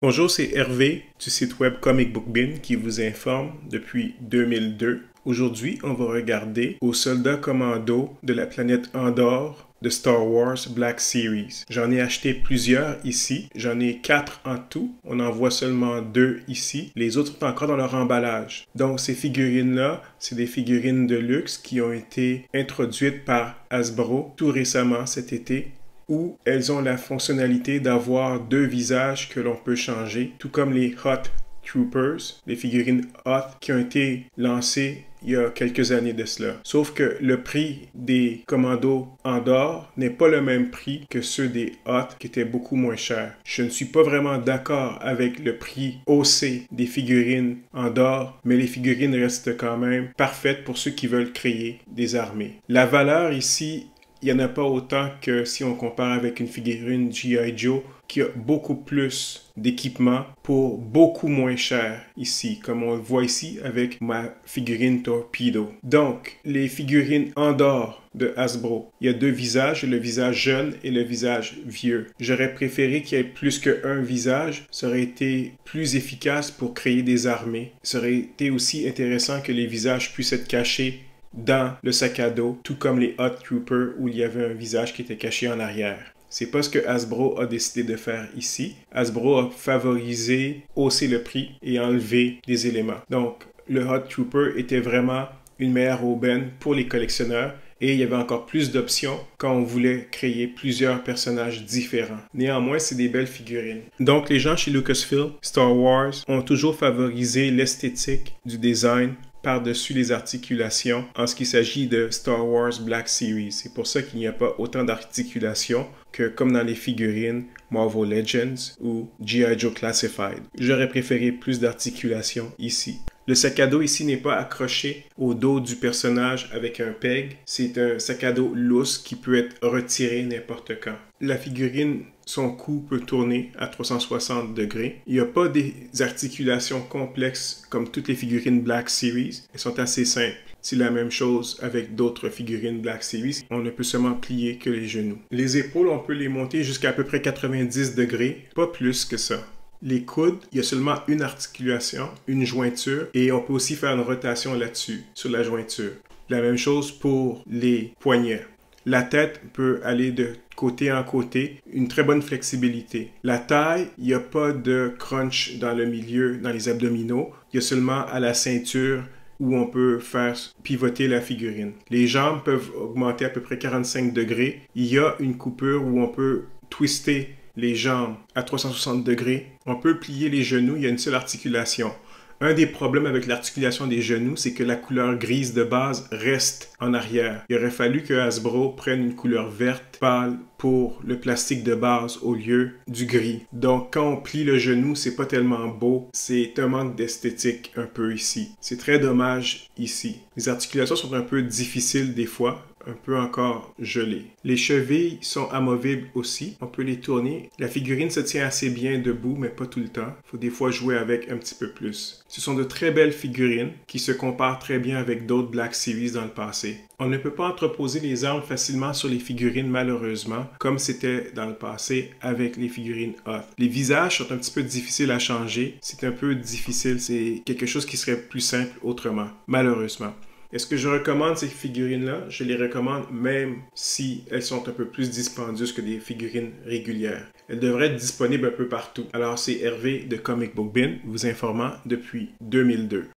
Bonjour, c'est Hervé du site web Comic Book Bin qui vous informe depuis 2002. Aujourd'hui, on va regarder aux soldats commando de la planète Andorre de Star Wars Black Series. J'en ai acheté plusieurs ici. J'en ai 4 en tout. On en voit seulement 2 ici. Les autres sont encore dans leur emballage. Donc, ces figurines-là, c'est des figurines de luxe qui ont été introduites par Hasbro tout récemment cet été, où elles ont la fonctionnalité d'avoir 2 visages que l'on peut changer, tout comme les Hot Troopers, les figurines Hot qui ont été lancées il y a quelques années de cela. Sauf que le prix des commandos Andorre n'est pas le même prix que ceux des Hot qui étaient beaucoup moins chers. Je ne suis pas vraiment d'accord avec le prix haussé des figurines Andorre, mais les figurines restent quand même parfaites pour ceux qui veulent créer des armées. La valeur ici, il n'y en a pas autant que si on compare avec une figurine G.I. Joe qui a beaucoup plus d'équipement pour beaucoup moins cher ici, comme on le voit ici avec ma figurine Torpedo. Donc, les figurines Andorre de Hasbro, il y a 2 visages, le visage jeune et le visage vieux. J'aurais préféré qu'il y ait plus qu'un visage, ça aurait été plus efficace pour créer des armées. Ça aurait été aussi intéressant que les visages puissent être cachés dans le sac à dos, tout comme les Hot Troopers où il y avait un visage qui était caché en arrière. C'est pas ce que Hasbro a décidé de faire ici. Hasbro a favorisé, haussé le prix et enlevé des éléments. Donc, le Hot Trooper était vraiment une meilleure aubaine pour les collectionneurs et il y avait encore plus d'options quand on voulait créer plusieurs personnages différents. Néanmoins, c'est des belles figurines. Donc, les gens chez Lucasfilm, Star Wars, ont toujours favorisé l'esthétique du design par-dessus les articulations en ce qui s'agit de Star Wars Black Series. C'est pour ça qu'il n'y a pas autant d'articulations que comme dans les figurines Marvel Legends ou G.I. Joe Classified. J'aurais préféré plus d'articulations ici. Le sac à dos ici n'est pas accroché au dos du personnage avec un peg. C'est un sac à dos lousse qui peut être retiré n'importe quand. La figurine, son cou peut tourner à 360 degrés. Il n'y a pas des articulations complexes comme toutes les figurines Black Series. Elles sont assez simples. C'est la même chose avec d'autres figurines Black Series. On ne peut seulement plier que les genoux. Les épaules, on peut les monter jusqu'à peu près 90 degrés, pas plus que ça. Les coudes, il y a seulement une articulation, une jointure, et on peut aussi faire une rotation là-dessus, sur la jointure. La même chose pour les poignets. La tête peut aller de côté en côté, une très bonne flexibilité. La taille, il n'y a pas de crunch dans le milieu, dans les abdominaux. Il y a seulement à la ceinture où on peut faire pivoter la figurine. Les jambes peuvent augmenter à peu près 45 degrés. Il y a une coupure où on peut twister les jambes à 360 degrés. On peut plier les genoux, il y a une seule articulation. Un des problèmes avec l'articulation des genoux, c'est que la couleur grise de base reste en arrière. Il aurait fallu que Hasbro prenne une couleur verte pâle pour le plastique de base au lieu du gris. Donc quand on plie le genou, c'est pas tellement beau, c'est un manque d'esthétique un peu ici. C'est très dommage ici. Les articulations sont un peu difficiles des fois, un peu encore gelées. Les chevilles sont amovibles aussi, on peut les tourner. La figurine se tient assez bien debout, mais pas tout le temps. Il faut des fois jouer avec un petit peu plus. Ce sont de très belles figurines qui se comparent très bien avec d'autres Black Series dans le passé. On ne peut pas entreposer les armes facilement sur les figurines malheureusement, comme c'était dans le passé avec les figurines Hot. Les visages sont un petit peu difficiles à changer. C'est un peu difficile, c'est quelque chose qui serait plus simple autrement, malheureusement. Est-ce que je recommande ces figurines-là? Je les recommande même si elles sont un peu plus dispendieuses que des figurines régulières. Elles devraient être disponibles un peu partout. Alors c'est Hervé de Comic Book Bin vous informant depuis 2002.